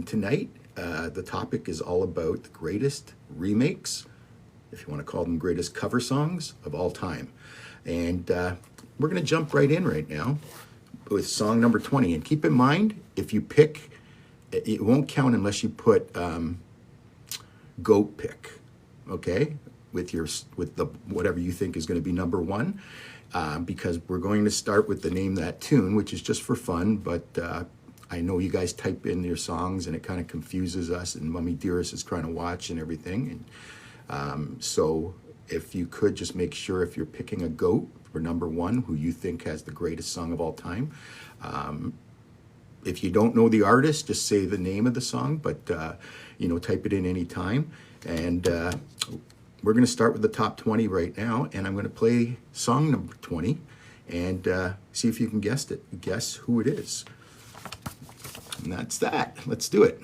And tonight, the topic is all about the greatest remakes, if you want to call them greatest cover songs of all time. And we're going to jump right in right now with song number 20. And keep in mind, if you pick, it won't count unless you put GOAT pick, okay? With the whatever you think is going to be number one, because we're going to start with the Name That Tune, which is just for fun, but I know you guys type in your songs and it kind of confuses us, and Mummy Dearest is trying to watch and everything. And so if you could just make sure, if you're picking a GOAT for number one, who you think has the greatest song of all time. If you don't know the artist, just say the name of the song, but type it in any time. And we're going to start with the top 20 right now, and I'm going to play song number 20 and see if you can guess who it is. And that's that. Let's do it.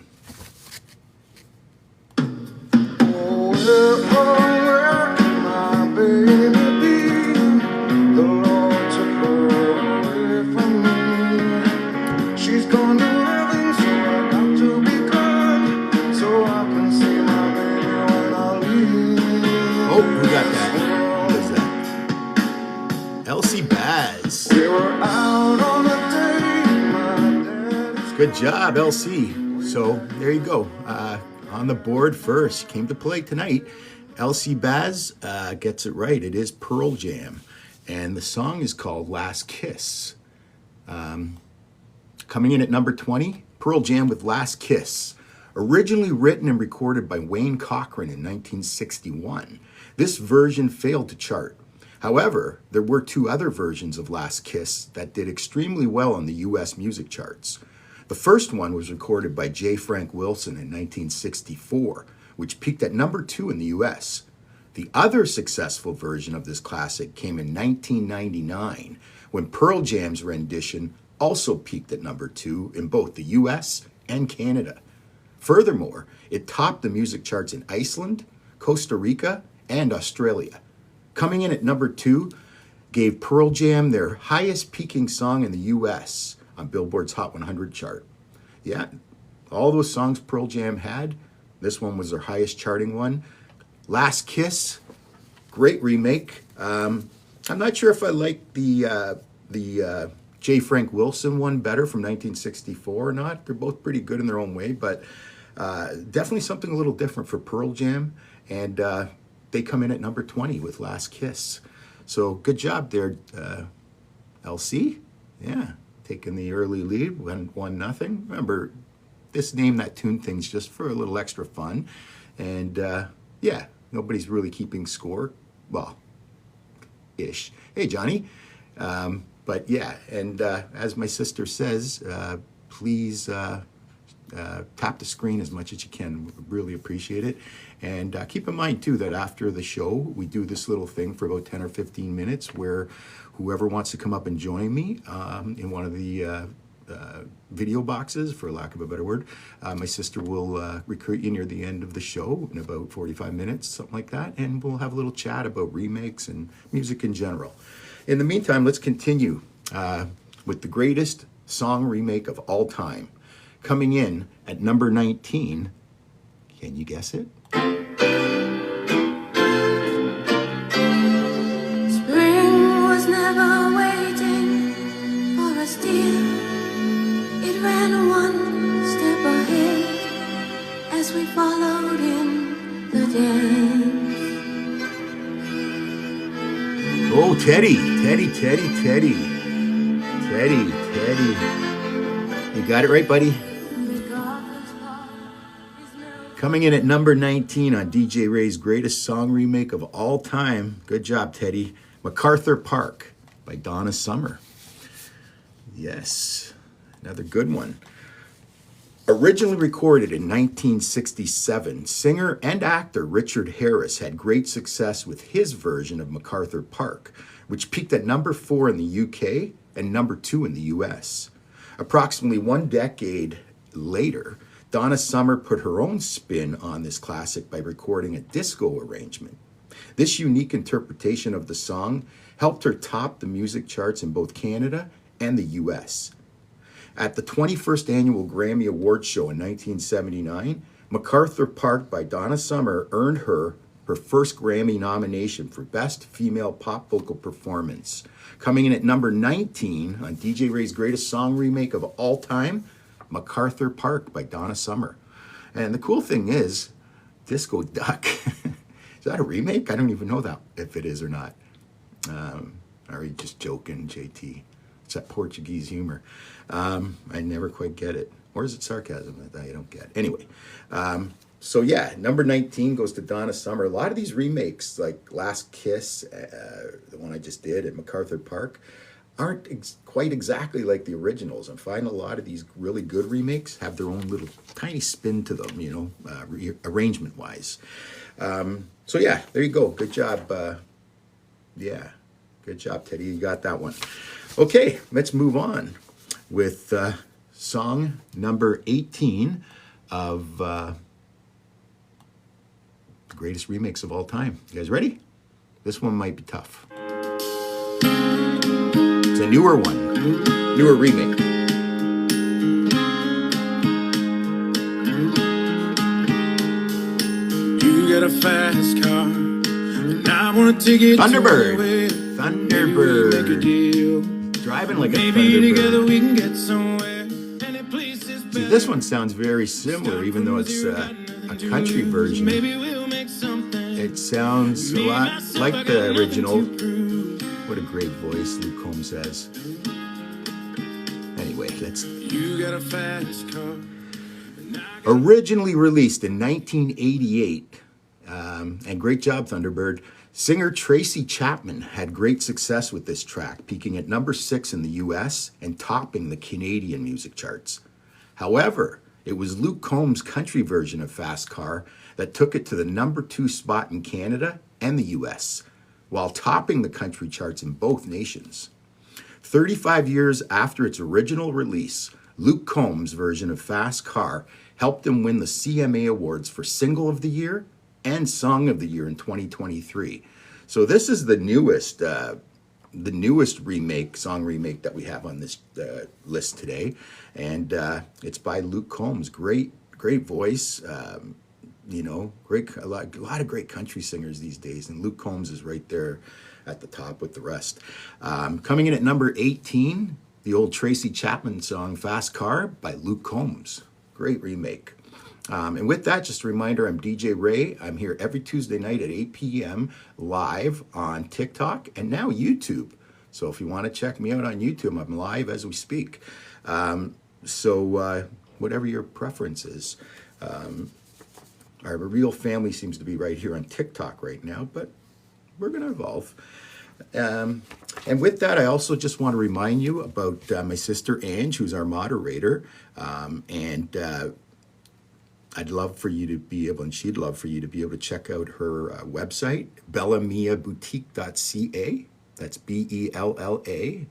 Good job, LC. So there you go. On the board first, came to play tonight. LC Baz gets it right. It is Pearl Jam. And the song is called Last Kiss. Coming in at number 20, Pearl Jam with Last Kiss. Originally written and recorded by Wayne Cochran in 1961. This version failed to chart. However, there were two other versions of Last Kiss that did extremely well on the US music charts. The first one was recorded by J. Frank Wilson in 1964, which peaked at number 2 in the US. The other successful version of this classic came in 1999, when Pearl Jam's rendition also peaked at number 2 in both the US and Canada. Furthermore, it topped the music charts in Iceland, Costa Rica, and Australia. Coming in at number 2 gave Pearl Jam their highest peaking song in the US on Billboard's Hot 100 chart. Yeah, all those songs Pearl Jam had, this one was their highest charting one. Last Kiss, great remake. I'm not sure if I like the J. Frank Wilson one better from 1964 or not. They're both pretty good in their own way, but definitely something a little different for Pearl Jam. And they come in at number 20 with Last Kiss. So good job there, LC. Yeah, taking the early lead, 1-0. Remember, this Name That Tune thing's just for a little extra fun. And yeah, nobody's really keeping score. Well, ish. Hey, Johnny. But yeah, and as my sister says, please tap the screen as much as you can. Really appreciate it. And keep in mind, too, that after the show, we do this little thing for about 10 or 15 minutes where whoever wants to come up and join me in one of the video boxes, for lack of a better word, my sister will recruit you near the end of the show in about 45 minutes, something like that, and we'll have a little chat about remakes and music in general. In the meantime, let's continue with the greatest song remake of all time. Coming in at number 19, can you guess it? Spring was never waiting for us, dear. It ran one step ahead as we followed in the dance. Oh, Teddy. You got it right, buddy. Coming in at number 19 on DJ Ray's greatest song remake of all time. Good job, Teddy. MacArthur Park by Donna Summer. Yes, another good one. Originally recorded in 1967, singer and actor Richard Harris had great success with his version of MacArthur Park, which peaked at number 4 in the UK and number 2 in the US. Approximately 1 decade later, Donna Summer put her own spin on this classic by recording a disco arrangement. This unique interpretation of the song helped her top the music charts in both Canada and the US. At the 21st Annual Grammy Awards Show in 1979, MacArthur Park by Donna Summer earned her first Grammy nomination for Best Female Pop Vocal Performance. Coming in at number 19 on DJ Ray's greatest song remake of all time, MacArthur Park by Donna Summer. And the cool thing is, Disco Duck, is that a remake? I don't even know that if it is or not. Are you just joking, JT? It's that Portuguese humor. I never quite get it. Or is it sarcasm that I don't get? Anyway, so yeah, number 19 goes to Donna Summer. A lot of these remakes, like Last Kiss, the one I just did at MacArthur Park, aren't quite exactly like the originals. I find a lot of these really good remakes have their own little tiny spin to them, you know, arrangement-wise. So yeah, there you go. Good job. Yeah, good job, Teddy. You got that one. Okay, let's move on with song number 18 of the greatest remakes of all time. You guys ready? This one might be tough. It's a newer one, newer remake. You got a fast car, and I want to take it Thunderbird. away. Thunderbird. Make a deal. Driving like a Maybe Thunderbird. together we can get somewhere. Any place is See, this one sounds very similar, even though it's a country version. Maybe we'll make something. It sounds a lot like the original. What a great voice Luke Combs has. Anyway, let's... You got a fast car. Originally released in 1988, and great job, Thunderbird. Singer Tracy Chapman had great success with this track, peaking at number 6 in the US and topping the Canadian music charts. However, it was Luke Combs' country version of Fast Car that took it to the number 2 spot in Canada and the US, while topping the country charts in both nations. 35 years after its original release, Luke Combs' version of Fast Car helped him win the CMA Awards for Single of the Year and Song of the Year in 2023. So this is the newest remake, song remake that we have on this list today, and it's by Luke Combs. Great voice. You know, a lot of great country singers these days, and Luke Combs is right there at the top with the rest. Coming in at number 18, the old Tracy Chapman song "Fast Car" by Luke Combs. Great remake. And with that, just a reminder, I'm DJ Ray. I'm here every Tuesday night at 8 p.m. live on TikTok and now YouTube. So if you want to check me out on YouTube, I'm live as we speak. So whatever your preference is. Our real family seems to be right here on TikTok right now, but we're going to evolve. And with that, I also just want to remind you about my sister Ange, who's our moderator. I'd love for you to be able, and she'd love for you to be able to check out her website, bellamiaboutique.ca. That's BELLAMIA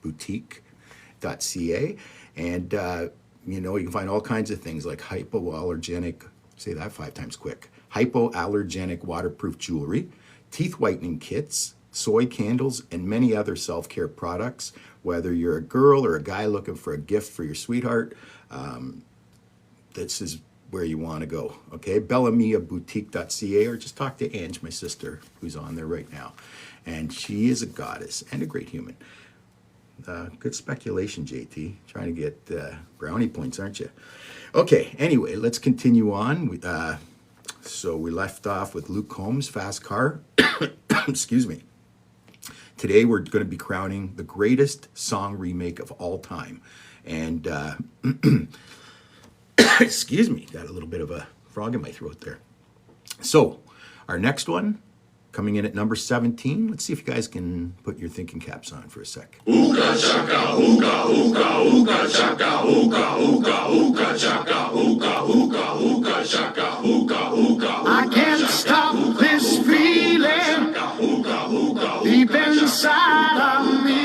boutique.ca. And, you know, you can find all kinds of things like hypoallergenic, say that 5 times quick, hypoallergenic waterproof jewelry, teeth whitening kits, soy candles, and many other self-care products. Whether you're a girl or a guy looking for a gift for your sweetheart, this is where you want to go, okay? bellamiaboutique.ca, or just talk to Ange, my sister, who's on there right now. And she is a goddess and a great human. Good speculation, JT. Trying to get brownie points, aren't you? Okay, anyway, let's continue on. So we left off with Luke Combs, Fast Car. Excuse me. Today we're going to be crowning the greatest song remake of all time. And... excuse me, got a little bit of a frog in my throat there. So, our next one, coming in at number 17. Let's see if you guys can put your thinking caps on for a sec. Ooga chaka, ooga, ooga, ooga chaka, ooga, ooga, ooga chaka, ooga, ooga, ooga chaka, ooga, ooga. I can't stop this feeling deep inside of me.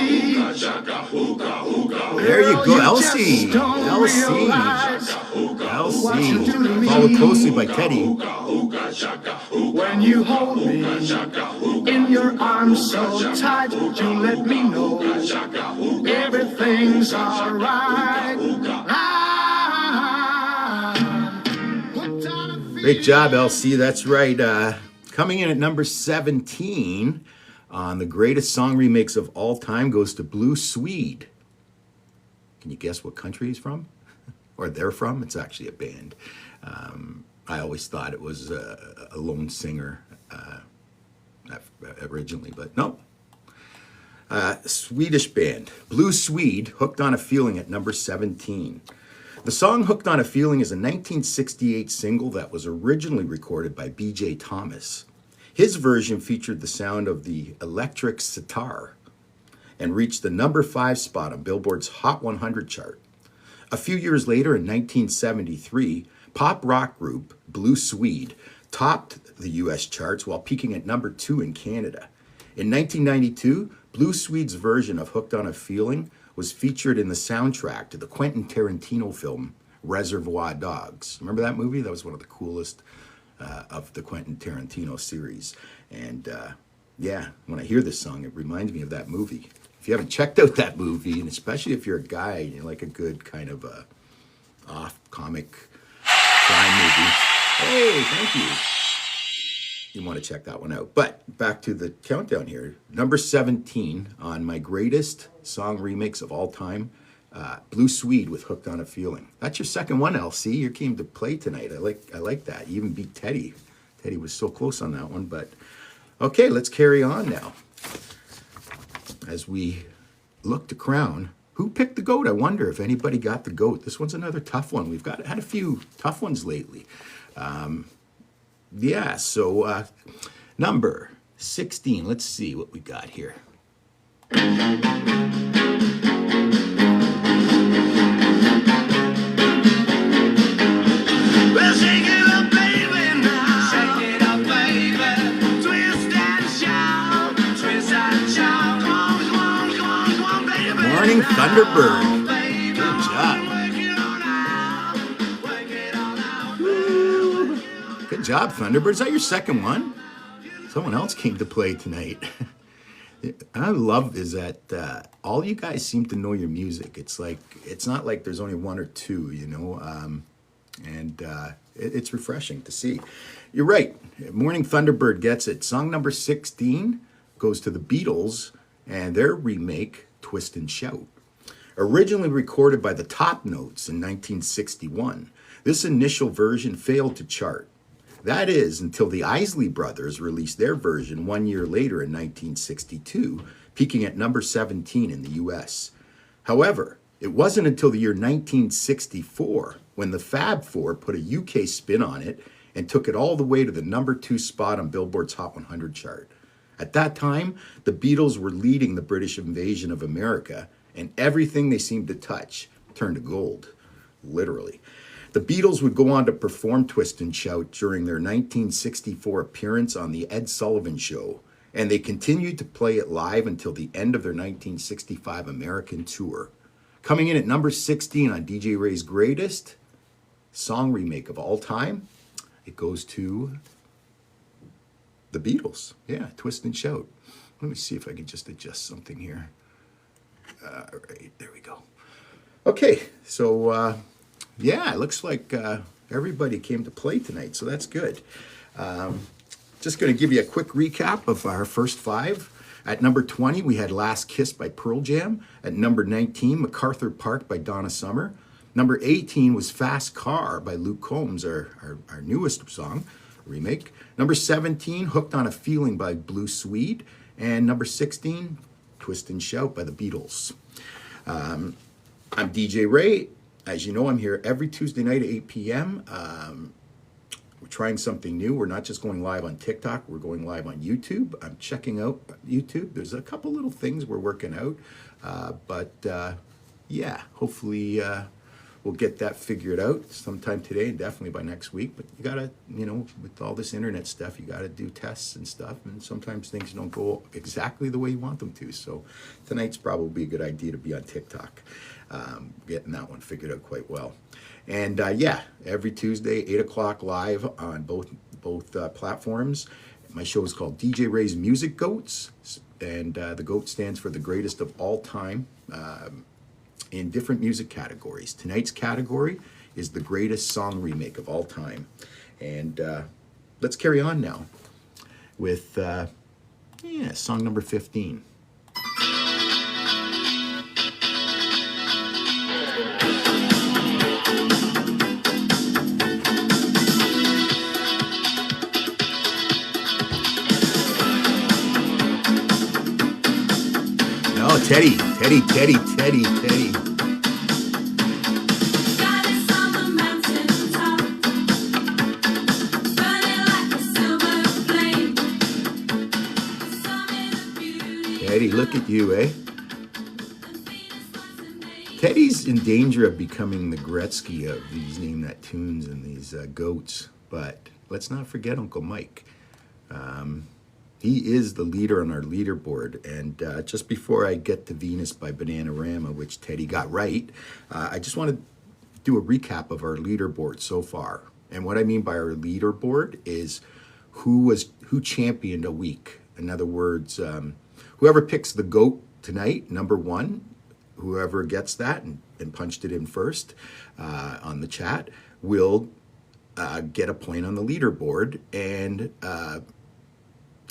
There you go, Elsie. Elsie. Followed closely by Teddy. When you hold me in your arms so tight, you let me know everything things are right. Great job, LC. That's right. Coming in at number 17 on the greatest song remakes of all time goes to Blue Swede. Can you guess what country he's from? Or they're from? It's actually a band. I always thought it was a lone singer originally, but no. Swedish band, Blue Swede, Hooked on a Feeling at number 17. The song Hooked on a Feeling is a 1968 single that was originally recorded by B.J. Thomas. His version featured the sound of the electric sitar and reached the number 5 spot on Billboard's Hot 100 chart. A few years later, in 1973, pop rock group Blue Swede topped the U.S. charts while peaking at number 2 in Canada. In 1992, Blue Swede's version of Hooked on a Feeling was featured in the soundtrack to the Quentin Tarantino film Reservoir Dogs. Remember that movie? That was one of the coolest of the Quentin Tarantino series. And yeah, when I hear this song, it reminds me of that movie. If you haven't checked out that movie, and especially if you're a guy and you like a good kind of off comic crime movie, hey, thank you. You want to check that one out. But back to the countdown here. Number 17 on my greatest song remakes of all time, Blue Swede with Hooked on a Feeling. That's your second one, LC. You came to play tonight. I like that. You even beat Teddy. Teddy was so close on that one. But okay, let's carry on now. As we look to crown, who picked the GOAT? I wonder if anybody got the GOAT. This one's another tough one. We've had a few tough ones lately. Yeah, so number 16. Let's see what we got here. Well, shake it up, baby, now. Shake it up, baby. Twist and shout. Twist and shout. Come on, come on, come on, come on, baby. Morning Thunderbird. Good job. Good job, Thunderbird. Is that your second one? Someone else came to play tonight. I love is that all you guys seem to know your music. It's not like there's only one or two, you know, and it's refreshing to see. You're right. Morning Thunderbird gets it. Song number 16 goes to the Beatles and their remake, Twist and Shout. Originally recorded by the Top Notes in 1961, this initial version failed to chart. That is, until the Isley Brothers released their version 1 year later in 1962, peaking at number 17 in the US. However, it wasn't until the year 1964 when the Fab Four put a UK spin on it and took it all the way to the number 2 spot on Billboard's Hot 100 chart. At that time, the Beatles were leading the British invasion of America, and everything they seemed to touch turned to gold, literally. The Beatles would go on to perform Twist and Shout during their 1964 appearance on The Ed Sullivan Show, and they continued to play it live until the end of their 1965 American tour. Coming in at number 16 on DJ Ray's greatest song remake of all time, it goes to the Beatles. Yeah, Twist and Shout. Let me see if I can just adjust something here. All right, there we go. Okay, so yeah, it looks like everybody came to play tonight, so that's good. Just going to give you a quick recap of our first 5. At number 20, we had Last Kiss by Pearl Jam. At number 19, MacArthur Park by Donna Summer. Number 18 was Fast Car by Luke Combs, our newest song, remake. Number 17, Hooked on a Feeling by Blue Swede. And number 16, Twist and Shout by the Beatles. I'm DJ Ray. As you know, I'm here every Tuesday night at 8 p.m. We're trying something new. We're not just going live on TikTok. We're going live on YouTube. I'm checking out YouTube. There's a couple little things we're working out. But yeah, hopefully we'll get that figured out sometime today and definitely by next week. But you got to, you know, with all this internet stuff, you got to do tests and stuff. And sometimes things don't go exactly the way you want them to. So tonight's probably a good idea to be on TikTok. Getting that one figured out quite well. And yeah, every Tuesday, 8 o'clock live on both platforms. My show is called DJ Ray's Music Goats. And the GOAT stands for the greatest of all time in different music categories. Tonight's category is the greatest song remake of all time. And let's carry on now with song number 15. Oh, Teddy. Goddess on the mountain top, burning like a silver flame. Summit of beauty. Teddy, look at you, eh? Teddy's in danger of becoming the Gretzky of these Name That Tunes and these goats. But let's not forget Uncle Mike. He is the leader on our leaderboard. And just before I get to Venus by Bananarama, which Teddy got right, I just want to do a recap of our leaderboard so far. And what I mean by our leaderboard is who championed a week. In other words, whoever picks the GOAT tonight, number one, whoever gets that and punched it in first on the chat will get a point on the leaderboard. And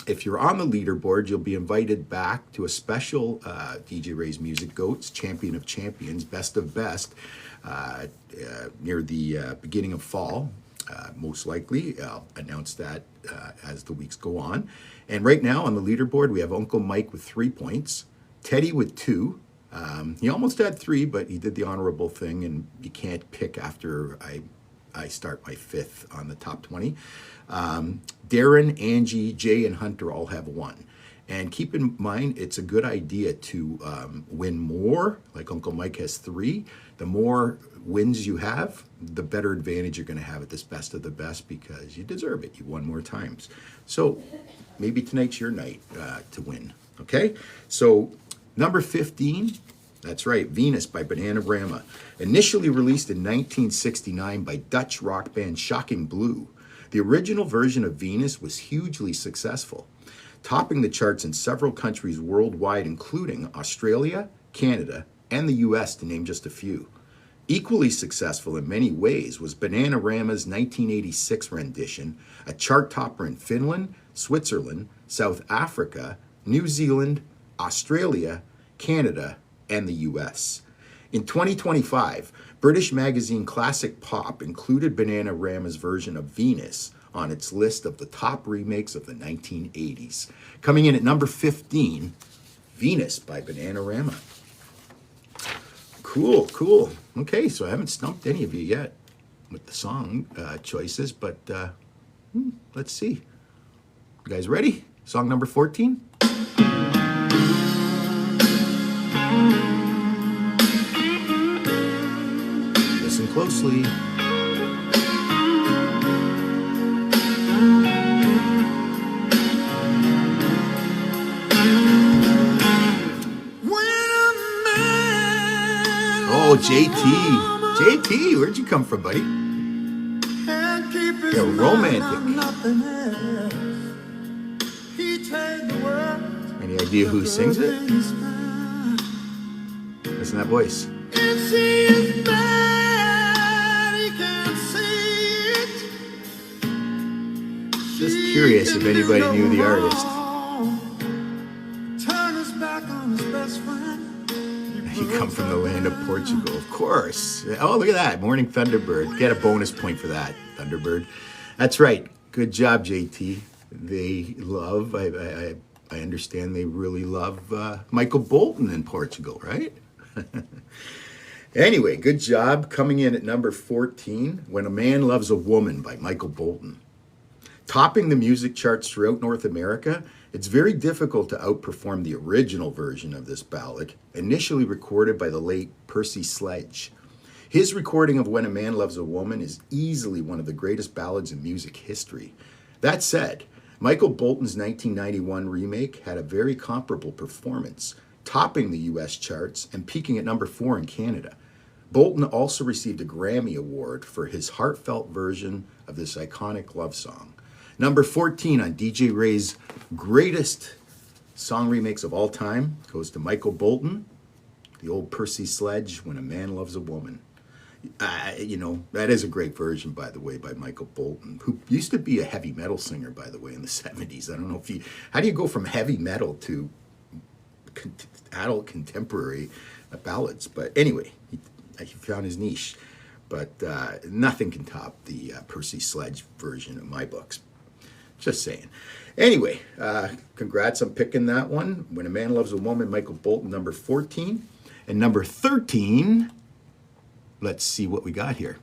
if you're on the leaderboard, you'll be invited back to a special DJ Ray's Music Goats, Champion of Champions, Best of Best, near the beginning of fall, most likely. I'll announce that as the weeks go on. And right now on the leaderboard, we have Uncle Mike with 3 points, Teddy with 2. He almost had 3, but he did the honorable thing, and you can't pick after I start my 5th on the top 20. Darren, Angie, Jay, and Hunter all have 1. And keep in mind, it's a good idea to win more. Like Uncle Mike has 3. The more wins you have, the better advantage you're going to have at this best of the best, because you deserve it. You won more times. So maybe tonight's your night to win. Okay? So number 15, that's right, Venus by Bananarama. Initially released in 1969 by Dutch rock band Shocking Blue. The original version of Venus was hugely successful, topping the charts in several countries worldwide, including Australia, Canada, and the US, to name just a few. Equally successful in many ways was Bananarama's 1986 rendition, a chart topper in Finland, Switzerland, South Africa, New Zealand, Australia, Canada, and the US. In 2025, British magazine Classic Pop included Bananarama's version of Venus on its list of the top remakes of the 1980s. Coming in at number 15, Venus by Bananarama. Cool. Okay, so I haven't stumped any of you yet with the song choices, but let's see. You guys ready? Song number 14? Listen closely. Oh, JT, where'd you come from, buddy? Yeah, romantic. Any idea who sings it? Listen to that voice. Just curious if anybody knew the artist. You come from the land of Portugal, of course. Oh, look at that. Morning Thunderbird. Get a bonus point for that, Thunderbird. That's right. Good job, JT. They love, I understand they really love Michael Bolton in Portugal, right? Anyway, good job. Coming in at number 14, When a Man Loves a Woman by Michael Bolton. Topping the music charts throughout North America, it's very difficult to outperform the original version of this ballad, initially recorded by the late Percy Sledge. His recording of When a Man Loves a Woman is easily one of the greatest ballads in music history. That said, Michael Bolton's 1991 remake had a very comparable performance, topping the US charts and peaking at number 4 in Canada. Bolton also received a Grammy Award for his heartfelt version of this iconic love song. Number 14 on DJ Ray's greatest song remakes of all time goes to Michael Bolton The old Percy Sledge, When a Man Loves a Woman. That is a great version, by the way, by Michael Bolton, who used to be a heavy metal singer, by the way, in the 70s. I don't know how do you go from heavy metal to adult contemporary ballads? But anyway, he found his niche. But nothing can top the Percy Sledge version of my books. Just saying. Anyway, congrats on picking that one. When a Man Loves a Woman, Michael Bolton, number 14. And number 13, let's see what we got here.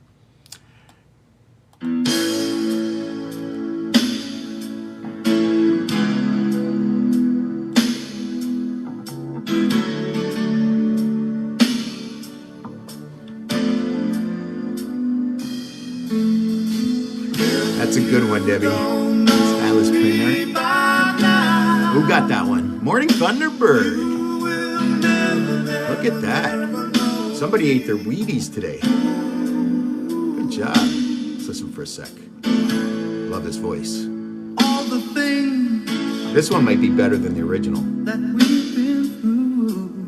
That's a good one, Debbie. Silas Springer. Who got that one? Morning Thunderbird. Look at that. Somebody ate their Wheaties today. Good job. Let's listen for a sec. Love this voice. All the things This one might be better than the original. that we've been through,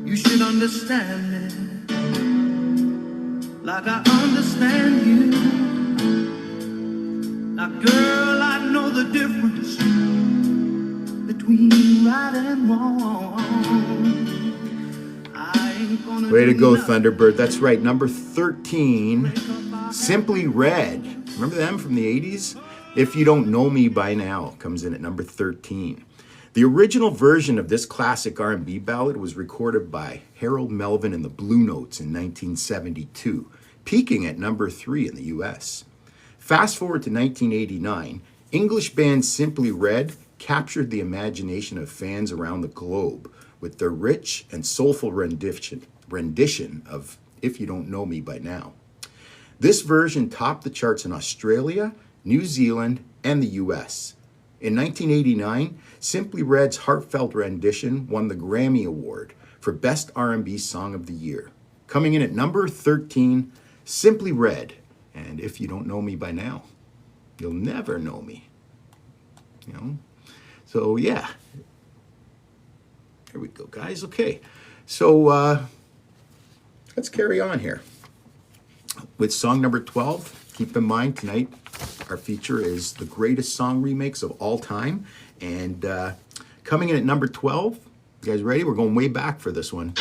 you should understand me like I understand you. Now, girl, I know the difference between right and wrong. I ain't gonna Way to do go, nothing Thunderbird. That's right. Number 13, Simply Red. Remember them from the 80s? If You Don't Know Me By Now comes in at number 13. The original version of this classic R&B ballad was recorded by Harold Melvin and the Blue Notes in 1972, peaking at number 3 in the US. Fast forward to 1989, English band Simply Red captured the imagination of fans around the globe with their rich and soulful rendition of If You Don't Know Me By Now. This version topped the charts in Australia, New Zealand, and the US. In 1989, Simply Red's heartfelt rendition won the Grammy Award for Best R&B Song of the Year. Coming in at number 13, Simply Red, and If You Don't Know Me By Now, you'll never know me. So yeah. Here we go, guys. Okay. So let's carry on here with song number 12. Keep in mind, tonight our feature is the greatest song remakes of all time. And coming in at number 12, you guys ready? We're going way back for this one.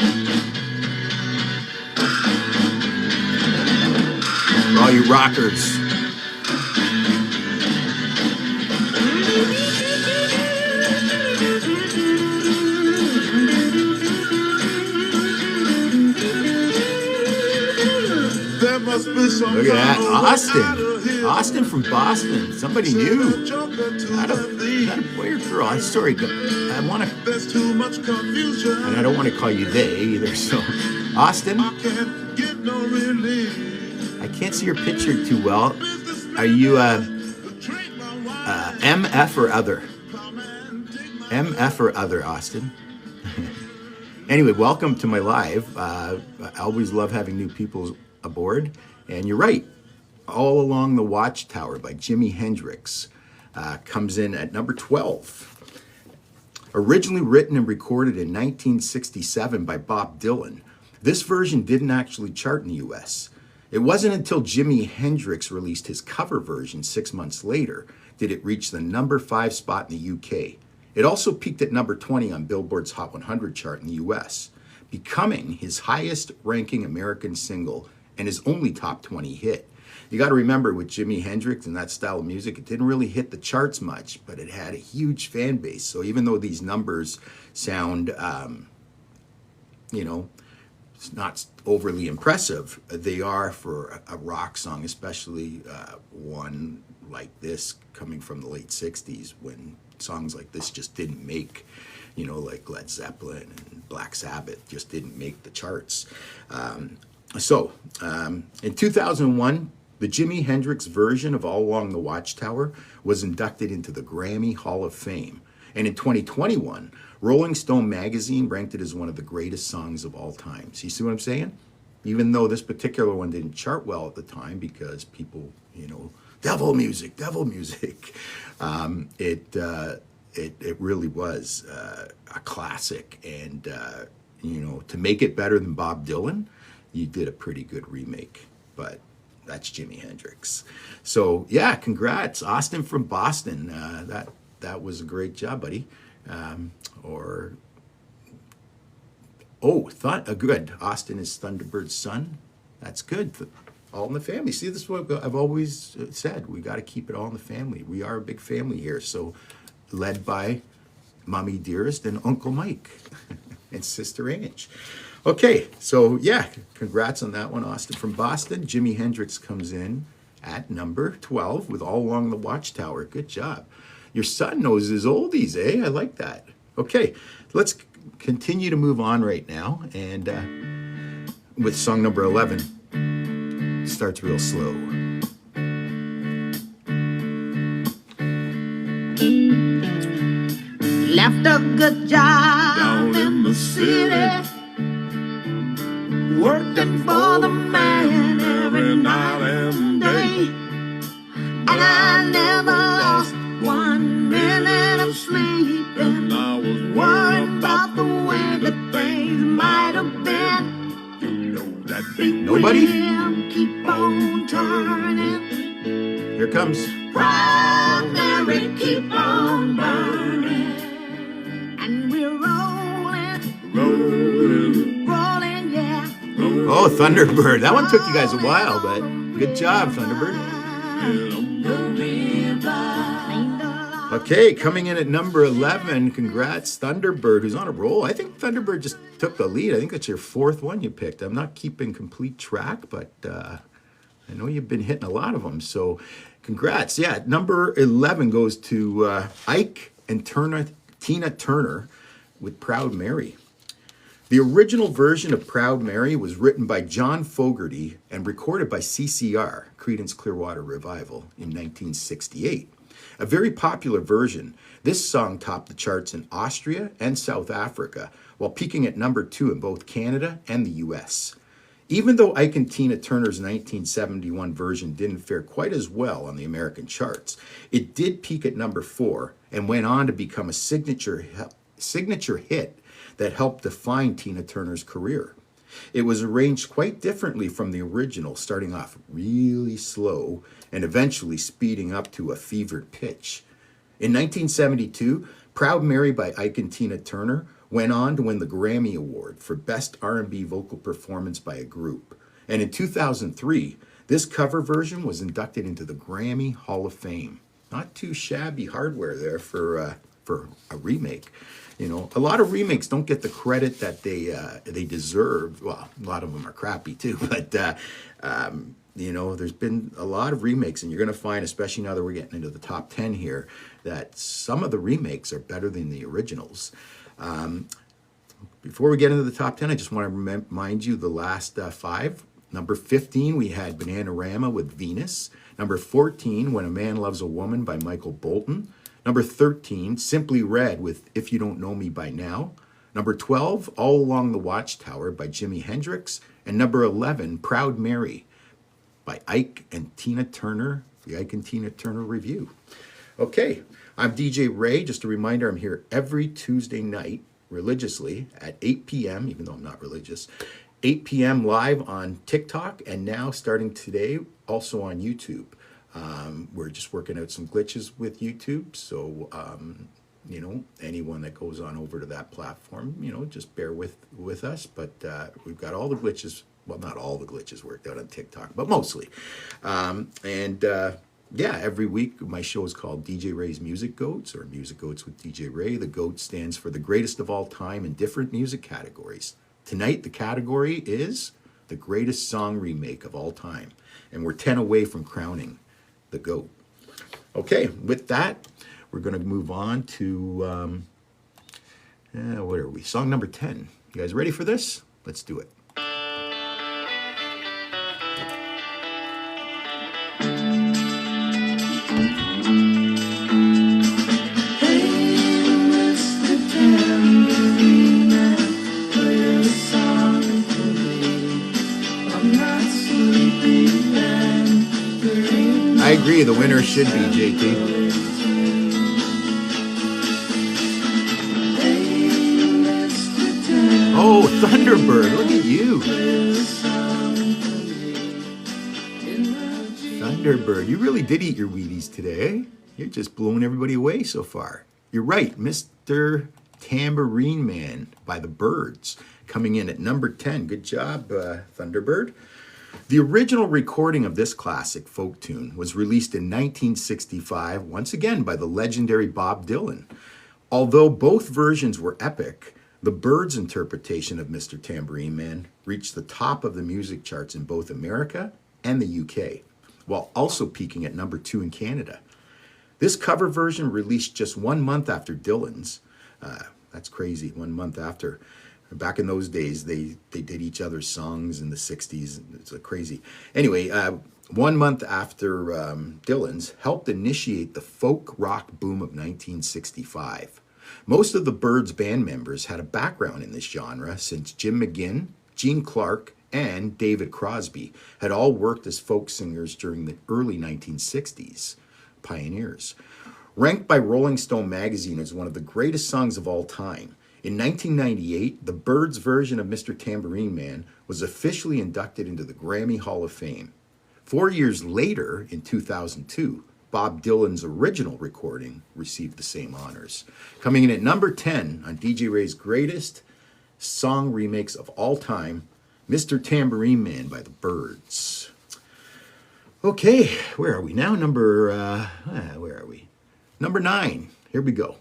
For all you rockers. There must be some Look at that. kind of way Austin. out of here. Austin from Boston. Somebody new. Joker to Not a, the not a boy or girl. I'm sorry. I want to, There's too much confusion. and I don't want to call you they either. So, Austin, I can't get no relief. I can't see your picture too well. Are you MF or other? MF or other, Austin? Anyway, welcome to my live. I always love having new people aboard. And you're right. All Along the Watchtower by Jimi Hendrix comes in at number 12. Originally written and recorded in 1967 by Bob Dylan, this version didn't actually chart in the US. It wasn't until Jimi Hendrix released his cover version 6 months later did it reach the number 5 spot in the UK. It also peaked at number 20 on Billboard's Hot 100 chart in the US, becoming his highest ranking American single and his only top 20 hit. You got to remember, with Jimi Hendrix and that style of music, it didn't really hit the charts much, but it had a huge fan base. So even though these numbers sound, it's not overly impressive, they are for a rock song, especially one like this coming from the late 60s, when songs like this just didn't make, like Led Zeppelin and Black Sabbath just didn't make the charts. In 2001, the Jimi Hendrix version of All Along the Watchtower was inducted into the Grammy Hall of Fame. And in 2021, Rolling Stone magazine ranked it as one of the greatest songs of all time. So you see what I'm saying? Even though this particular one didn't chart well at the time because people, devil music, it really was a classic. And, to make it better than Bob Dylan, you did a pretty good remake. But that's Jimi Hendrix. So, yeah, congrats. Austin from Boston. That was a great job, buddy. Good. Austin is Thunderbird's son. That's good. All in the family. See, this is what I've always said. We got to keep it all in the family. We are a big family here. So, led by Mommy Dearest and Uncle Mike and Sister Ange. Okay, so yeah, congrats on that one, Austin from Boston. Jimi Hendrix comes in at number 12 with All Along the Watchtower. Good job. Your son knows his oldies, eh? I like that. Okay, let's continue to move on right now. And with song number 11, starts real slow. Left a good job down in the city, working for the man every night and day. And I never lost 1 minute of sleep, and I was worried about the way that things might have been. You know that big Nobody? wheel keep on turning. Here comes. Proud Mary, keep on burning. And we're rolling, yeah. Oh, Thunderbird. That one took you guys a while, but good job, Thunderbird. Okay, coming in at number 11, congrats, Thunderbird, who's on a roll. I think Thunderbird just took the lead. I think that's your fourth one you picked. I'm not keeping complete track, but I know you've been hitting a lot of them, so congrats. Yeah, number 11 goes to Ike and Tina Turner with Proud Mary. The original version of Proud Mary was written by John Fogerty and recorded by CCR, Creedence Clearwater Revival, in 1968. A very popular version, this song topped the charts in Austria and South Africa, while peaking at number 2 in both Canada and the US. Even though Ike and Tina Turner's 1971 version didn't fare quite as well on the American charts, it did peak at number 4 and went on to become a signature hit that helped define Tina Turner's career. It was arranged quite differently from the original, starting off really slow and eventually speeding up to a fevered pitch. In 1972, Proud Mary by Ike and Tina Turner went on to win the Grammy Award for Best R&B Vocal Performance by a Group. And in 2003, this cover version was inducted into the Grammy Hall of Fame. Not too shabby hardware there for a remake. You know, a lot of remakes don't get the credit that they deserve. Well, a lot of them are crappy too, but there's been a lot of remakes, and you're going to find, especially now that we're getting into the top 10 here, that some of the remakes are better than the originals. Before we get into the top 10, I just want to remind you the last 5. Number 15, we had Bananarama with Venus. Number 14, When a Man Loves a Woman by Michael Bolton. Number 13, Simply Red with If You Don't Know Me By Now. Number 12, All Along the Watchtower by Jimi Hendrix. And number 11, Proud Mary by Ike and Tina Turner, the Ike and Tina Turner Review. Okay, I'm DJ Ray. Just a reminder, I'm here every Tuesday night religiously at 8 p.m., even though I'm not religious, 8 p.m. live on TikTok, and now starting today, also on YouTube. We're just working out some glitches with YouTube, so anyone that goes on over to that platform, just bear with us. But we've got all the glitches, well, not all the glitches worked out on TikTok, but mostly. Every week my show is called DJ Ray's Music Goats, or Music Goats with DJ Ray. The GOAT stands for the greatest of all time in different music categories. Tonight the category is the greatest song remake of all time, and we're 10 away from crowning the GOAT. Okay, with that, we're going to move on to, what are we? Song number 10. You guys ready for this? Let's do it. I agree, the winner should be JT. Oh, Thunderbird, look at you. Thunderbird, you really did eat your Wheaties today. Eh? You're just blowing everybody away so far. You're right, Mr. Tambourine Man by the Byrds, coming in at number 10. Good job, Thunderbird. The original recording of this classic folk tune was released in 1965, once again by the legendary Bob Dylan. Although both versions were epic, the Byrds' interpretation of Mr. Tambourine Man reached the top of the music charts in both America and the UK, while also peaking at number 2 in Canada. This cover version released just 1 month after Dylan's. That's crazy, 1 month after. Back in those days, they did each other's songs in the 60s. It's crazy. Anyway, 1 month after Dylan's helped initiate the folk rock boom of 1965. Most of the Byrds band members had a background in this genre since Jim McGinn, Gene Clark, and David Crosby had all worked as folk singers during the early 1960s. Pioneers. Ranked by Rolling Stone magazine as one of the greatest songs of all time, in 1998, the Byrds' version of Mr. Tambourine Man was officially inducted into the Grammy Hall of Fame. 4 years later, in 2002, Bob Dylan's original recording received the same honors. Coming in at number 10 on DJ Ray's greatest song remakes of all time, Mr. Tambourine Man by the Byrds. Okay, where are we now? Where are we? Number 9. Here we go.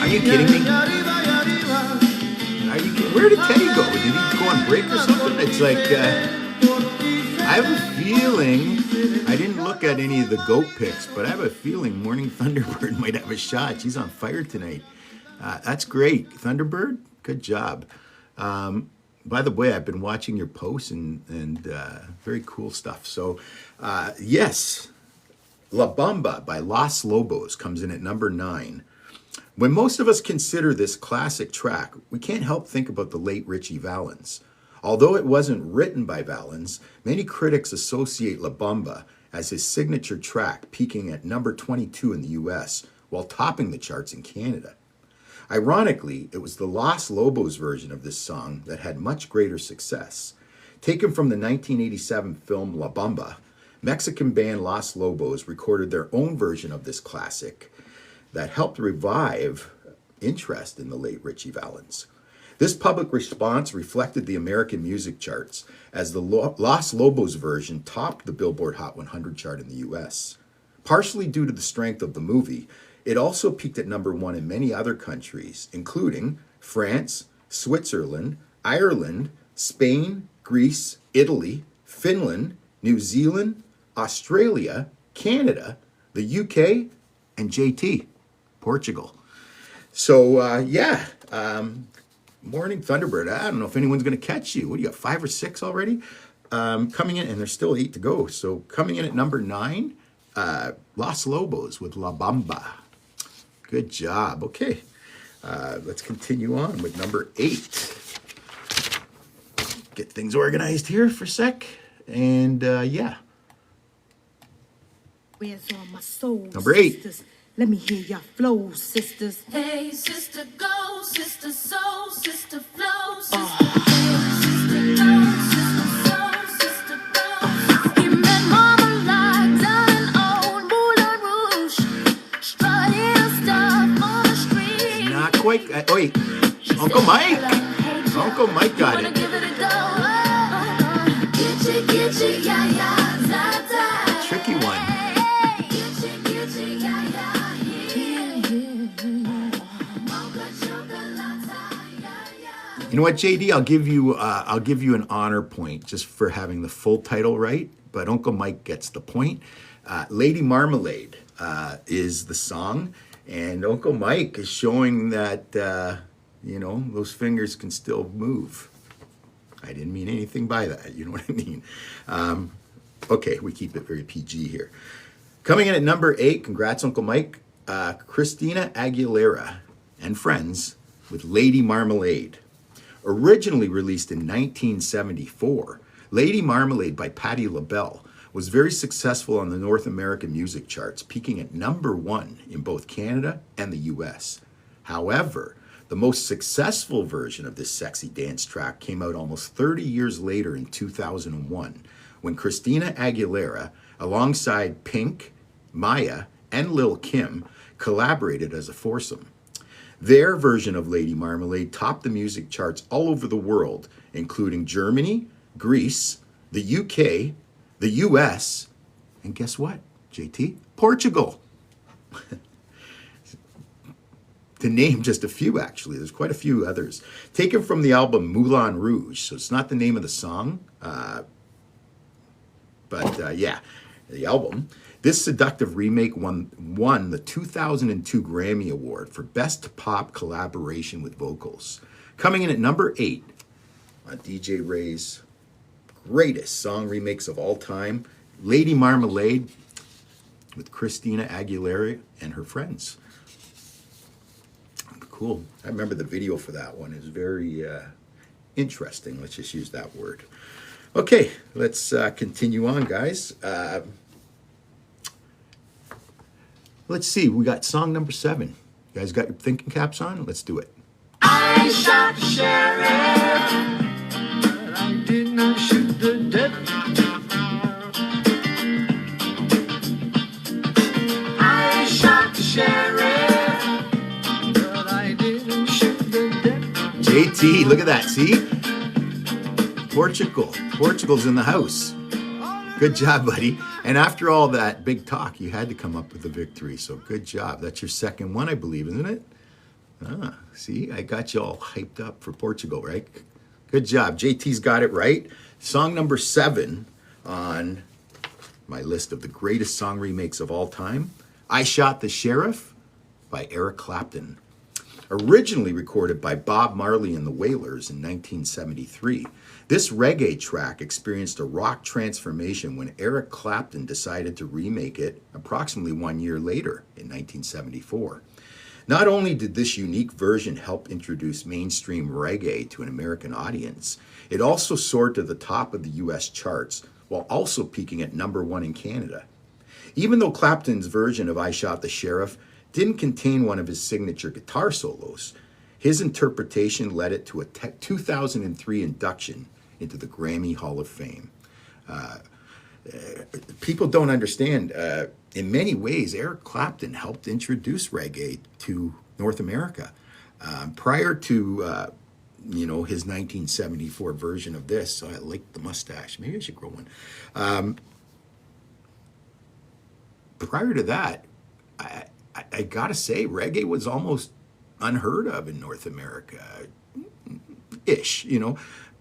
Are you kidding me? Where did Teddy go? Did he go on break or something? It's like, I have a feeling, I didn't look at any of the GOAT picks, but I have a feeling Morning Thunderbird might have a shot. She's on fire tonight. That's great. Thunderbird, good job. By the way, I've been watching your posts and very cool stuff. So, yes, La Bamba by Los Lobos comes in at number 9. When most of us consider this classic track, we can't help think about the late Ritchie Valens. Although it wasn't written by Valens, many critics associate La Bamba as his signature track, peaking at number 22 in the US, while topping the charts in Canada. Ironically, it was the Los Lobos version of this song that had much greater success. Taken from the 1987 film La Bamba, Mexican band Los Lobos recorded their own version of this classic that helped revive interest in the late Ritchie Valens. This public response reflected the American music charts, as the Los Lobos version topped the Billboard Hot 100 chart in the US. Partially due to the strength of the movie, it also peaked at number 1 in many other countries, including France, Switzerland, Ireland, Spain, Greece, Italy, Finland, New Zealand, Australia, Canada, the UK, and JT, Portugal. So, Morning Thunderbird. I don't know if anyone's going to catch you. What do you got, 5 or 6 already? Coming in, and there's still 8 to go. So coming in at number 9, Los Lobos with La Bamba. Good job. Okay, let's continue on with number 8. Get things organized here for a sec. And Where's all my soul Number 8. sisters? Let me hear your flow, sisters. Hey, sister, go, sister, soul, sister, flow, sister, sister, go, sister, soul, sister, go. Give me marmalade down in old Moulin Rouge, strutting stuff on the street. Not quite. Wait, Uncle Mike. Uncle Mike got Wanna it. give it a go? Get you, yeah, yeah, da, da. Tricky one. Get you, yeah, yeah, mocha chocolate, yeah, yeah. You know what, JD? I'll give you an honor point just for having the full title right. But Uncle Mike gets the point. Lady Marmalade is the song, and Uncle Mike is showing that those fingers can still move. I didn't mean anything by that. You know what I mean? Okay, we keep it very PG here. Coming in at number 8, congrats, Uncle Mike. Christina Aguilera and Friends, with Lady Marmalade. Originally released in 1974, Lady Marmalade by Patti LaBelle was very successful on the North American music charts, peaking at #1 in both Canada and the US. However, the most successful version of this sexy dance track came out almost 30 years later in 2001, when Christina Aguilera, alongside Pink, Maya, and Lil Kim, collaborated as a foursome. Their version of Lady Marmalade topped the music charts all over the world, including Germany, Greece, the UK, the US, and guess what, JT? Portugal. To name just a few, actually. There's quite a few others. Taken from the album Moulin Rouge, so it's not the name of the song, but yeah, the album. This seductive remake won the 2002 Grammy Award for Best Pop Collaboration with Vocals. Coming in at #8 on DJ Ray's greatest song remakes of all time, Lady Marmalade with Christina Aguilera and her friends. Cool. I remember the video for that one. It was very interesting. Let's just use that word. Okay, let's continue on, guys. Let's see. We got song #7. You guys got your thinking caps on? Let's do it. I shot the sheriff, but I did not shoot the deputy. I shot the sheriff, but I didn't shoot the deputy. JT, look at that. See? Portugal's in the house. Good job, buddy. And after all that big talk, you had to come up with a victory. So good job. That's your second one, I believe, isn't it? Ah, see, I got you all hyped up for Portugal, right? Good job. JT's got it right. Song #7 on my list of the greatest song remakes of all time, I Shot the Sheriff by Eric Clapton. Originally recorded by Bob Marley and the Wailers in 1973, this reggae track experienced a rock transformation when Eric Clapton decided to remake it approximately 1 year later in 1974. Not only did this unique version help introduce mainstream reggae to an American audience, it also soared to the top of the US charts while also peaking at #1 in Canada. Even though Clapton's version of I Shot the Sheriff didn't contain one of his signature guitar solos, his interpretation led it to a 2003 induction into the Grammy Hall of Fame. People don't understand. In many ways, Eric Clapton helped introduce reggae to North America. Prior to his 1974 version of this, so I like the mustache. Maybe I should grow one. Prior to that, I gotta say, reggae was almost unheard of in North America, ish,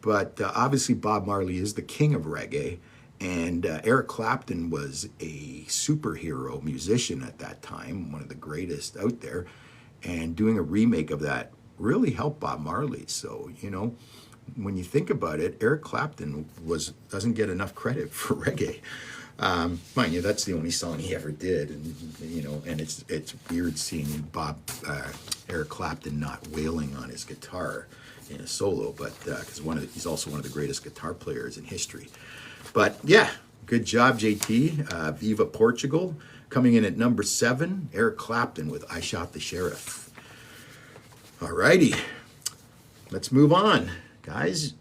But obviously, Bob Marley is the king of reggae, and Eric Clapton was a superhero musician at that time, one of the greatest out there, and doing a remake of that really helped Bob Marley. So, when you think about it, Eric Clapton doesn't get enough credit for reggae. Mind you, that's the only song he ever did, and it's weird seeing Eric Clapton not wailing on his guitar in a solo, but because he's also one of the greatest guitar players in history. But yeah, good job, JT. Viva Portugal. Coming in at #7, Eric Clapton with I Shot the Sheriff. All righty, let's move on, guys.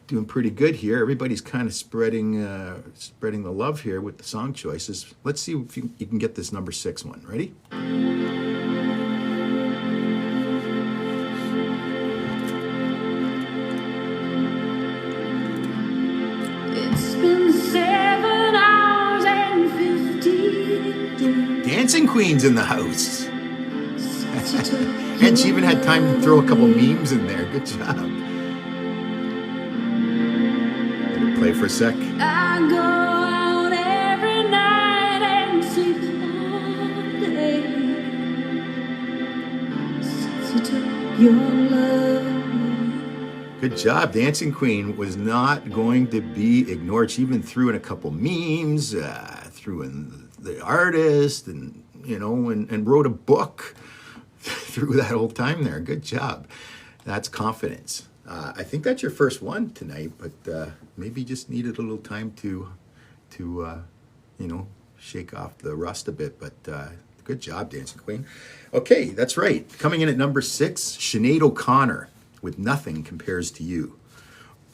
Doing pretty good here. Everybody's kind of spreading the love here with the song choices. Let's see if you can get this #6 one. Ready? It's been 7 hours and 15 days. Dancing Queen's in the house. And she even had time to throw a couple memes in there. Good job. Play for a sec. I go out every night and sleep all day since you took your love. Good job. Dancing Queen was not going to be ignored. She even threw in a couple memes, threw in the artist, and and wrote a book through that whole time there. Good job. That's confidence. I think that's your first one tonight, but maybe just needed a little time to shake off the rust a bit. But good job, Dancing Queen. Okay, that's right. Coming in at number 6, Sinead O'Connor with Nothing Compares to You.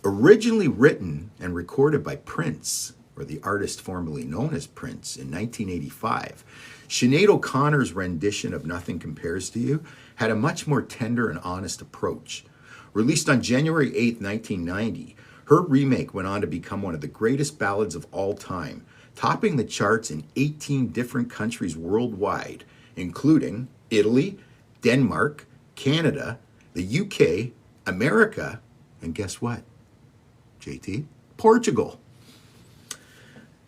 Originally written and recorded by Prince, or the artist formerly known as Prince, in 1985, Sinead O'Connor's rendition of Nothing Compares to You had a much more tender and honest approach. Released on January 8, 1990, her remake went on to become one of the greatest ballads of all time, topping the charts in 18 different countries worldwide, including Italy, Denmark, Canada, the UK, America, and guess what, JT? Portugal.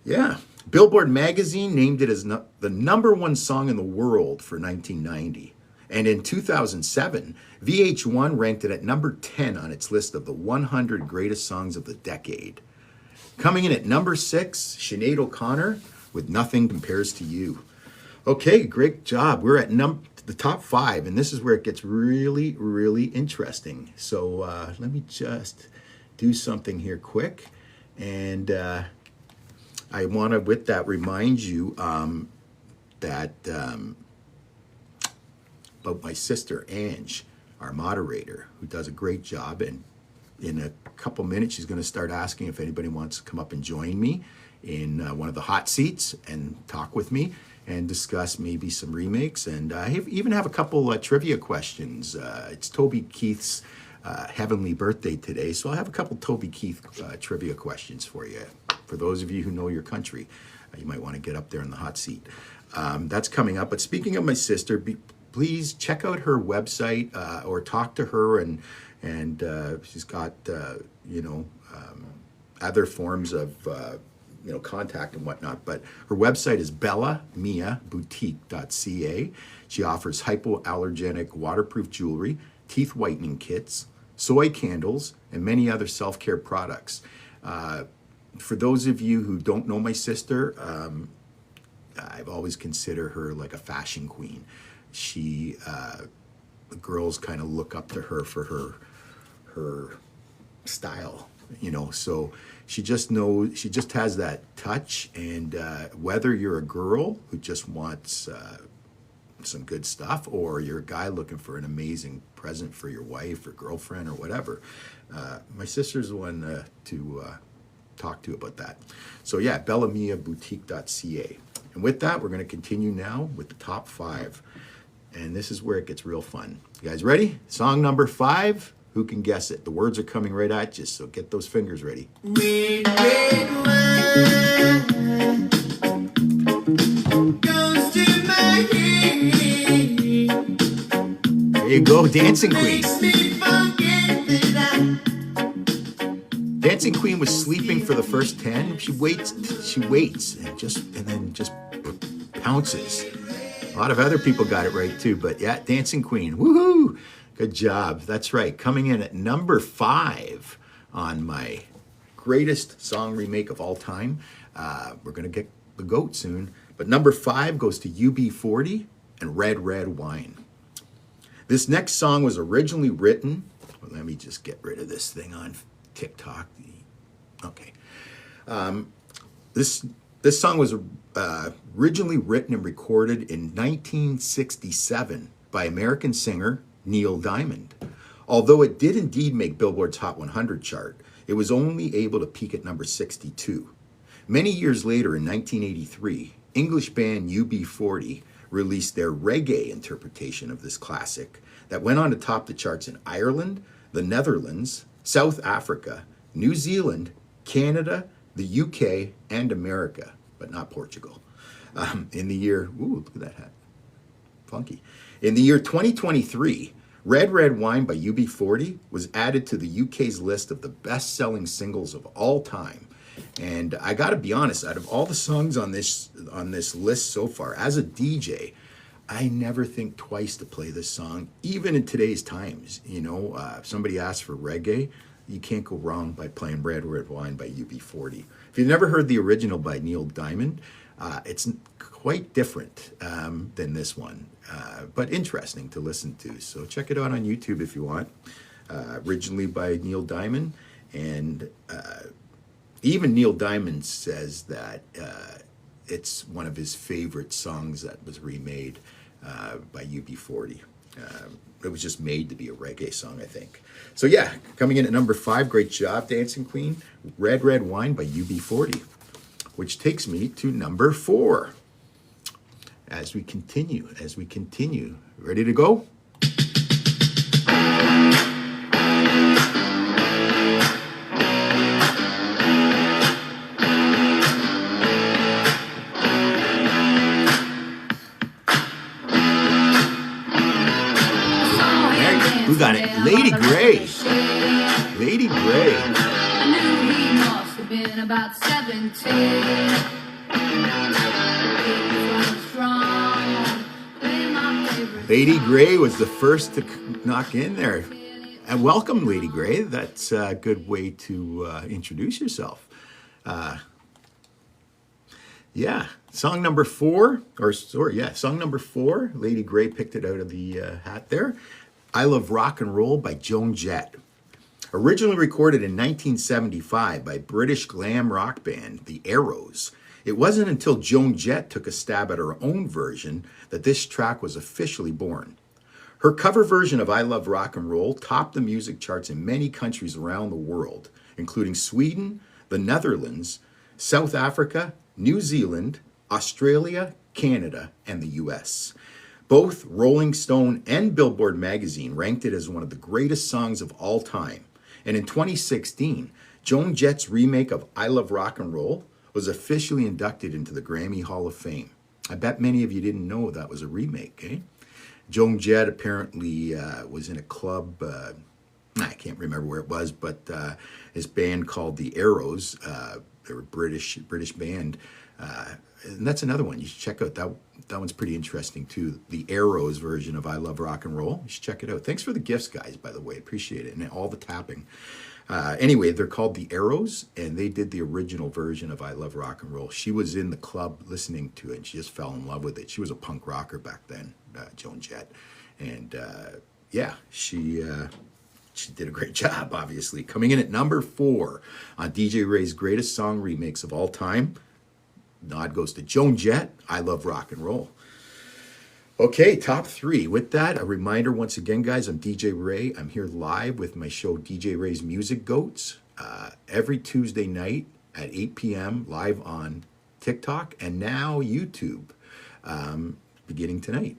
Yeah. Billboard magazine named it as the number 1 song in the world for 1990. And in 2007, VH1 ranked it at number 10 on its list of the 100 greatest songs of the decade. Coming in at number 6, Sinead O'Connor with Nothing Compares to You. Okay, great job. We're at the top 5, and this is where it gets really, really interesting. So let me just do something here quick. And I want to, with that, remind you that about my sister, Ange, our moderator, who does a great job. And in a couple minutes, she's going to start asking if anybody wants to come up and join me in one of the hot seats and talk with me and discuss maybe some remakes. And I even have a couple trivia questions. It's Toby Keith's heavenly birthday today, so I'll have a couple Toby Keith trivia questions for you. For those of you who know your country, you might want to get up there in the hot seat. That's coming up. But speaking of my sister, please check out her website or talk to her, and she's got other forms of contact and whatnot. But her website is bellamiaboutique.ca. She offers hypoallergenic waterproof jewelry, teeth whitening kits, soy candles, and many other self-care products. For those of you who don't know my sister, I've always considered her like a fashion queen. The girls kind of look up to her for her style, so she just has that touch. And whether you're a girl who just wants some good stuff, or you're a guy looking for an amazing present for your wife or girlfriend or whatever, my sister's the one to talk to about that. So yeah, bellamiaboutique.ca. And with that, we're going to continue now with the top 5. And this is where it gets real fun. You guys ready? Song number 5. Who can guess it? The words are coming right at you, so get those fingers ready. Red, red wine goes to my head. There you go, Dancing Queen. Makes me forget that Dancing Queen was sleeping for the first 10. She waits, and then just pounces. A lot of other people got it right too, but yeah, Dancing Queen, woohoo! Good job. That's right. Coming in at number 5 on my greatest song remake of all time. We're gonna get the GOAT soon, but number 5 goes to UB40 and Red Red Wine. This next song was originally written. Well, let me just get rid of this thing on TikTok. Okay. This song was originally written and recorded in 1967 by American singer Neil Diamond. Although it did indeed make Billboard's Hot 100 chart, it was only able to peak at number 62. Many years later, in 1983, English band UB40 released their reggae interpretation of this classic that went on to top the charts in Ireland, the Netherlands, South Africa, New Zealand, Canada, the UK, and America, but not Portugal. In the year, ooh, look at that hat, funky. In the year 2023, Red Red Wine by UB40 was added to the UK's list of the best-selling singles of all time. And I gotta be honest, out of all the songs on this list so far, as a DJ, I never think twice to play this song, even in today's times. If somebody asks for reggae, you can't go wrong by playing Red Red Wine by UB40. If you've never heard the original by Neil Diamond, it's quite different than this one, but interesting to listen to. So check it out on YouTube if you want. Originally by Neil Diamond, and even Neil Diamond says that it's one of his favorite songs that was remade by UB40. It was just made to be a reggae song, I think. So yeah, coming in at number 5, great job, Dancing Queen, Red Red Wine by UB40, which takes me to number 4. As we continue, ready to go? We got it. Lady Gray. Lady Gray. I knew he must have been about 17. Lady Gray was the first to knock in there. And welcome, Lady Gray. That's a good way to introduce yourself. Yeah, song number 4, song number 4. Lady Gray picked it out of the hat there. I Love Rock and Roll by Joan Jett. Originally recorded in 1975 by British glam rock band The Arrows, it wasn't until Joan Jett took a stab at her own version that this track was officially born. Her cover version of I Love Rock and Roll topped the music charts in many countries around the world, including Sweden, the Netherlands, South Africa, New Zealand, Australia, Canada, and the US. Both Rolling Stone and Billboard magazine ranked it as one of the greatest songs of all time. And in 2016, Joan Jett's remake of I Love Rock and Roll was officially inducted into the Grammy Hall of Fame. I bet many of you didn't know that was a remake, eh? Joan Jett apparently was in a club, I can't remember where it was, but his band called The Arrows. They were a British band. And that's another one. You should check out. That one's pretty interesting too. The Arrows version of I Love Rock and Roll. You should check it out. Thanks for the gifts, guys, by the way. Appreciate it. And all the tapping. Anyway, they're called The Arrows, and they did the original version of I Love Rock and Roll. She was in the club listening to it, and she just fell in love with it. She was a punk rocker back then, Joan Jett. And yeah, she did a great job, obviously. Coming in at number 4 on DJ Ray's greatest song remakes of all time. Nod goes to Joan Jett, I Love Rock and Roll. Okay, top 3. With that, a reminder once again, guys, I'm DJ Ray. I'm here live with my show, DJ Ray's Music Goats, every Tuesday night at 8 p.m. live on TikTok and now YouTube, beginning tonight.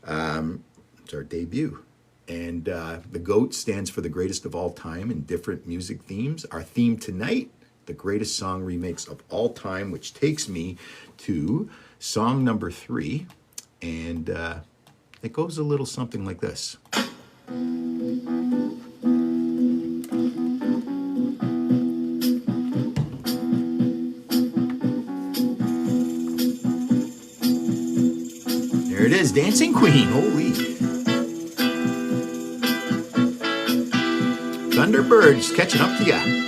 It's our debut. And the GOAT stands for the greatest of all time in different music themes. Our theme tonight, the greatest song remakes of all time, which takes me to song number 3. And it goes a little something like this. There it is, Dancing Queen. Holy. Thunderbirds catching up to ya.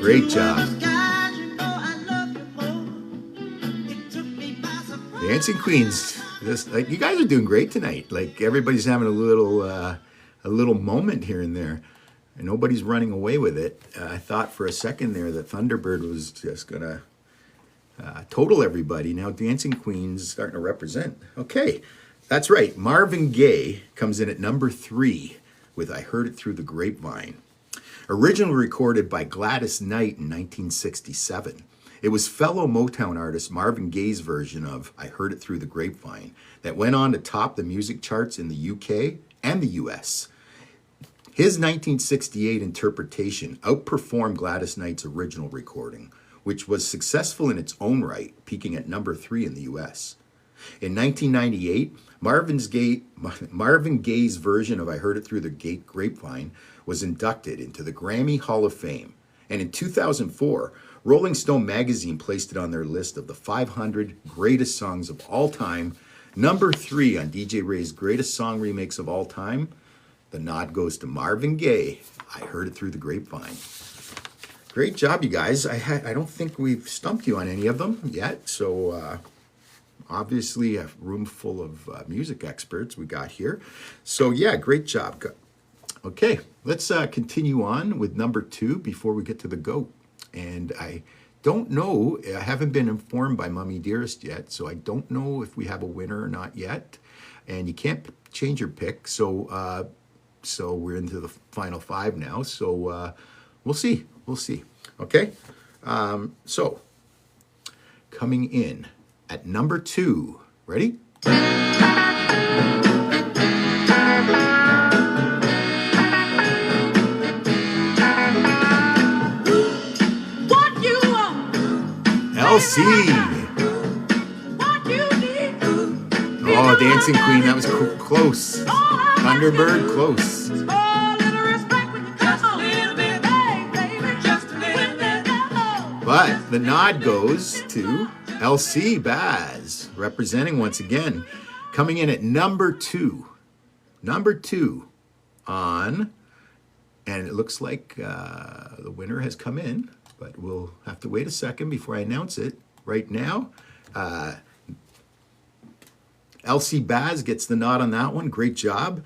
Great job. Dancing Queens. Like, you guys are doing great tonight. Like, everybody's having a little moment here and there. And nobody's running away with it. I thought for a second there that Thunderbird was just going to total everybody. Now Dancing Queen's starting to represent. Okay, that's right. Marvin Gaye comes in at number 3 with I Heard It Through the Grapevine. Originally recorded by Gladys Knight in 1967, it was fellow Motown artist Marvin Gaye's version of I Heard It Through the Grapevine that went on to top the music charts in the UK and the US. His 1968 interpretation outperformed Gladys Knight's original recording, which was successful in its own right, peaking at number 3 in the US. In 1998, Marvin Gaye's version of I Heard It Through the Grapevine was inducted into the Grammy Hall of Fame. And in 2004, Rolling Stone magazine placed it on their list of the 500 greatest songs of all time. Number 3 on DJ Ray's greatest song remakes of all time. The nod goes to Marvin Gaye. I heard it through the grapevine. Great job, you guys. I don't think we've stumped you on any of them yet. So obviously a room full of music experts we got here. So yeah, great job. Okay, let's continue on with number 2 before we get to the GOAT. And I don't know, I haven't been informed by Mummy Dearest yet, so I don't know if we have a winner or not yet. And you can't change your pick, so we're into the final 5 now. So we'll see. Okay, so coming in at number 2, ready? What you want? LC. What you need? Oh, Dancing Queen, that was close. Thunderbird, close. Oh, little respect when you just a little bit, hey, baby, just a little bit. But the nod goes to LC Baz, representing once again, coming in at number 2. Number 2 on, and it looks like the winner has come in, but we'll have to wait a second before I announce it. Right now, LC Baz gets the nod on that one. Great job.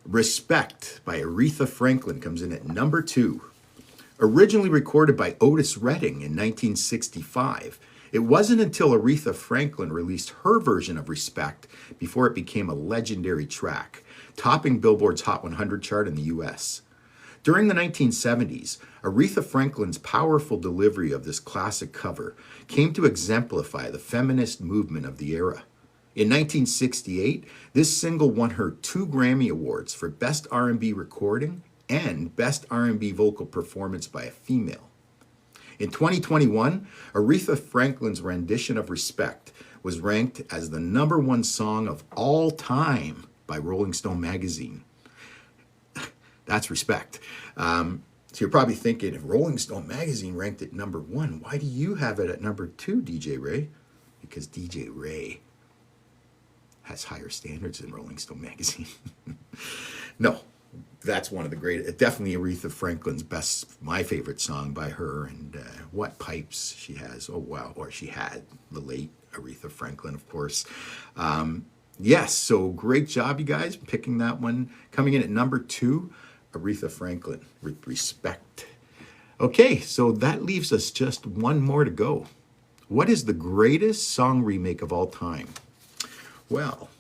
Respect by Aretha Franklin comes in at number 2. Originally recorded by Otis Redding in 1965, it wasn't until Aretha Franklin released her version of Respect before it became a legendary track, topping Billboard's Hot 100 chart in the US. During the 1970s, Aretha Franklin's powerful delivery of this classic cover came to exemplify the feminist movement of the era. In 1968, this single won her 2 Grammy Awards for Best R&B Recording and Best R&B Vocal Performance by a Female. In 2021, Aretha Franklin's rendition of Respect was ranked as the number 1 song of all time by Rolling Stone magazine. That's respect. So you're probably thinking, if Rolling Stone magazine ranked it number 1, why do you have it at number 2, DJ Ray? Because DJ Ray has higher standards than Rolling Stone magazine. No, that's one of the great, definitely Aretha Franklin's best, my favorite song by her, and what pipes she has. Oh, wow. Or she had, the late Aretha Franklin, of course. Yes, so great job, you guys, picking that one. Coming in at number 2, Aretha Franklin, Respect. Okay, so that leaves us just one more to go. What is the greatest song remake of all time? Well,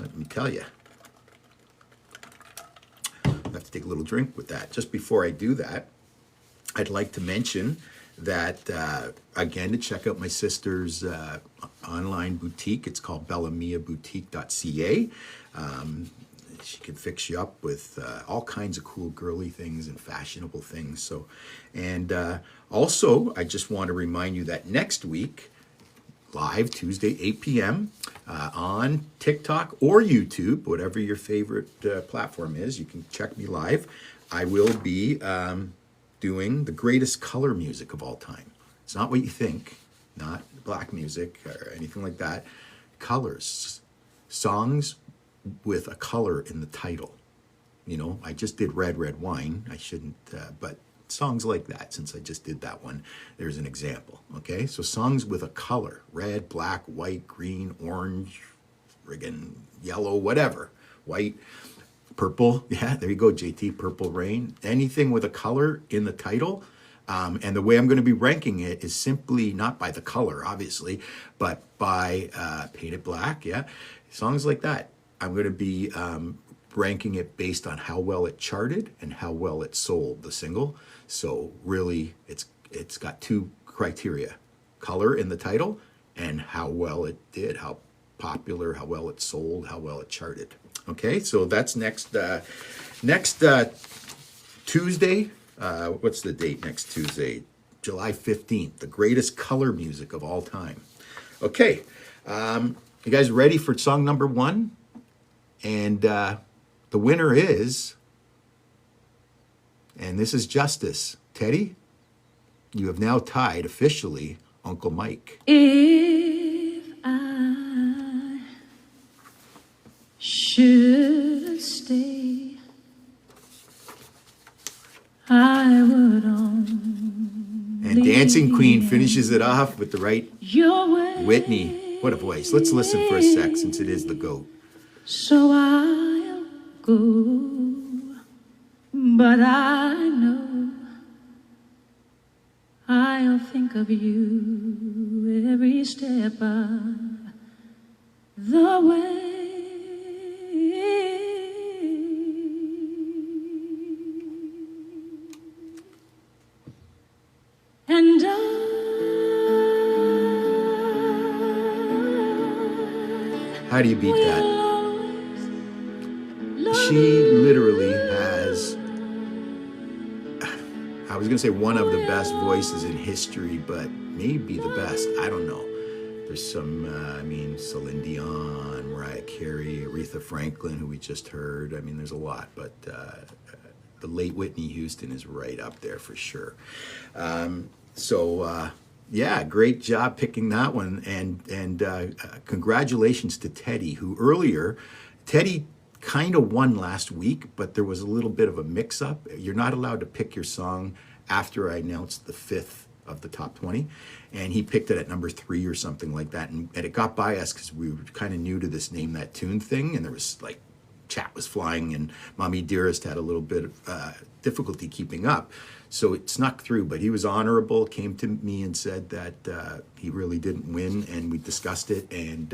let me tell you. I have to take a little drink with that. Just before I do that, I'd like to mention that, again, to check out my sister's online boutique. It's called bellamiaboutique.ca. She can fix you up with all kinds of cool girly things and fashionable things. So, and also, I just want to remind you that next week, live Tuesday, 8 p.m. On TikTok or YouTube, whatever your favorite platform is, you can check me live. I will be doing the greatest color music of all time. It's not what you think, not black music or anything like that. Colors, songs with a color in the title. You know, I just did Red, Red Wine. I shouldn't, but songs like that, since I just did that one, there's an example, okay? So songs with a color, red, black, white, green, orange, friggin' yellow, whatever, white, purple, yeah, there you go, JT, Purple Rain, anything with a color in the title. And the way I'm going to be ranking it is simply not by the color, obviously, but by Painted Black, yeah, songs like that. I'm going to be ranking it based on how well it charted and how well it sold, the single. So really, it's got 2 criteria: color in the title and how well it did, how popular, how well it sold, how well it charted. Okay, so that's next Tuesday. What's the date next Tuesday? July 15th, the greatest color music of all time. Okay, you guys ready for song number 1? And the winner is, and this is Justice. Teddy, you have now tied officially Uncle Mike. If I should stay, I would only And Dancing Queen finishes it off with the right your way. Whitney. What a voice. Let's listen for a sec since it is the GOAT. So I'll go, but I know I'll think of you every step of the way. And How do you beat that? She literally has, I was going to say one of the best voices in history, but maybe the best. I don't know. There's some, Celine Dion, Mariah Carey, Aretha Franklin, who we just heard. I mean, there's a lot, but the late Whitney Houston is right up there for sure. Yeah, great job picking that one, and congratulations to Teddy, who earlier, Teddy kind of won last week, but there was a little bit of a mix-up. You're not allowed to pick your song after I announced the 5th of the top 20, and he picked it at number 3 or something like that, and it got by us because we were kind of new to this Name That Tune thing, and there was like chat was flying, and Mommy Dearest had a little bit of difficulty keeping up. So it snuck through, but he was honorable, came to me and said that he really didn't win, and we discussed it, and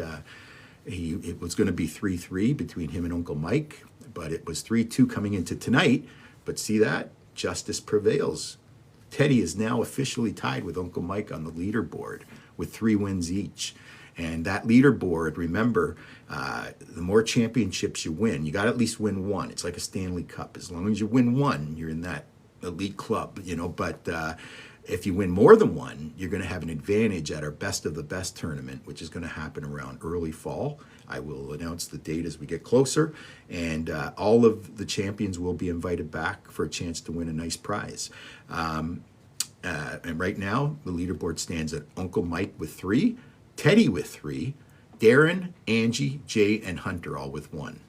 it was going to be 3-3 between him and Uncle Mike, but it was 3-2 coming into tonight. But see that? Justice prevails. Teddy is now officially tied with Uncle Mike on the leaderboard with 3 wins each. And that leaderboard, remember, the more championships you win, you got to at least win one. It's like a Stanley Cup. As long as you win one, you're in that elite club, but if you win more than one, you're going to have an advantage at our Best of the Best tournament, which is going to happen around early fall. I will announce the date as we get closer, and all of the champions will be invited back for a chance to win a nice prize. And right now, the leaderboard stands at Uncle Mike with 3, Teddy with 3, Darren, Angie, Jay, and Hunter all with 1.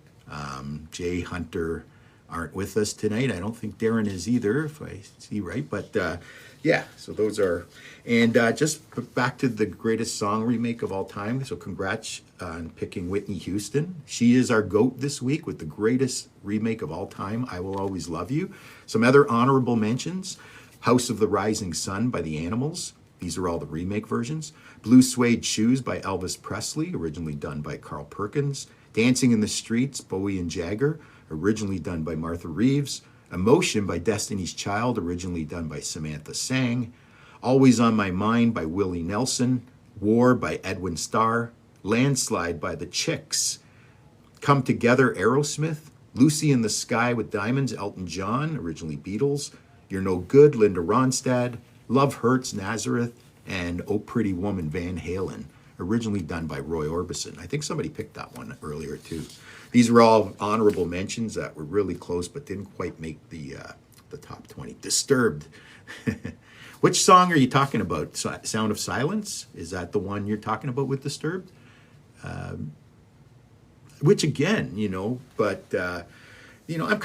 Jay, Hunter aren't with us tonight. I don't think Darren is either, if I see right. But yeah, so those are, and just back to the greatest song remake of all time. So congrats on picking Whitney Houston. She is our GOAT this week with the greatest remake of all time, I Will Always Love You. Some other honorable mentions: House of the Rising Sun by the Animals. These are all the remake versions. Blue Suede Shoes by Elvis Presley, originally done by Carl Perkins. Dancing in the Streets, Bowie and Jagger, originally done by Martha Reeves. Emotion by Destiny's Child, originally done by Samantha Sang. Always on My Mind by Willie Nelson. War by Edwin Starr. Landslide by The Chicks. Come Together, Aerosmith. Lucy in the Sky with Diamonds, Elton John, originally Beatles. You're No Good, Linda Ronstadt. Love Hurts, Nazareth. And Oh Pretty Woman, Van Halen, originally done by Roy Orbison. I think somebody picked that one earlier too. These were all honorable mentions that were really close but didn't quite make the top 20. Disturbed. Which song are you talking about? Sound of Silence? Is that the one you're talking about with Disturbed? Which again, but I'm